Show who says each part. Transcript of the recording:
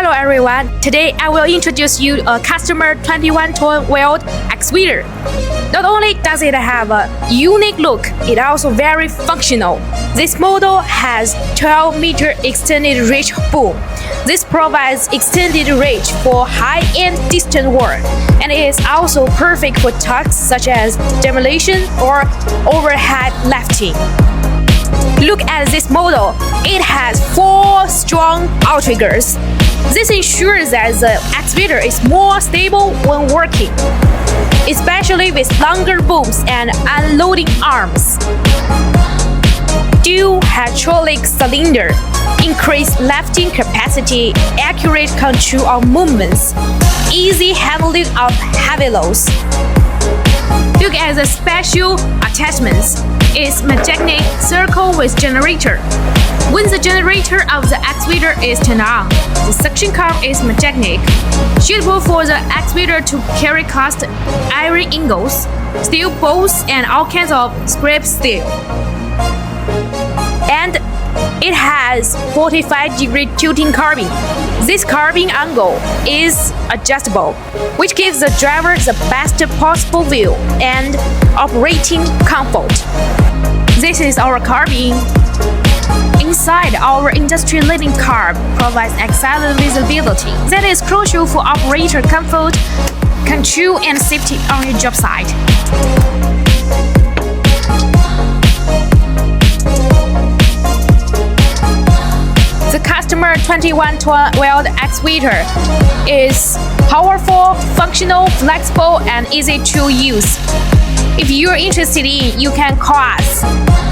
Speaker 1: Hello everyone, today I will introduce you a customer 21-ton wheeled excavator. Not only does it have a unique look, it also very functional. This model has 12-meter extended reach boom. This provides extended reach for high-end distance work, and it is also perfect for tasks such as demolition or overhead lifting. Look at this model. It has 4 strong outriggers. This ensures that the excavator is more stable when working, especially with longer booms and unloading arms. Dual hydraulic cylinder, increased lifting capacity, accurate control of movements, easy handling of heavy loads. Look at the special attachments. It's magnetic circle with generator. When the generator of the excavator is turned on, the suction cup is magnetic, suitable for the excavator to carry cast iron ingots, steel bolts, and all kinds of scrap steel. And it has 45-degree tilting carbine. This carbine angle is adjustable, which gives the driver the best possible view and operating comfort. This is our carbine. Inside, our industry-leading carb provides excellent visibility that is crucial for operator comfort, control, and safety on your job site. The customer 21-ton wheeled excavator is powerful, functional, flexible, and easy to use. If you're interested in, you can call us.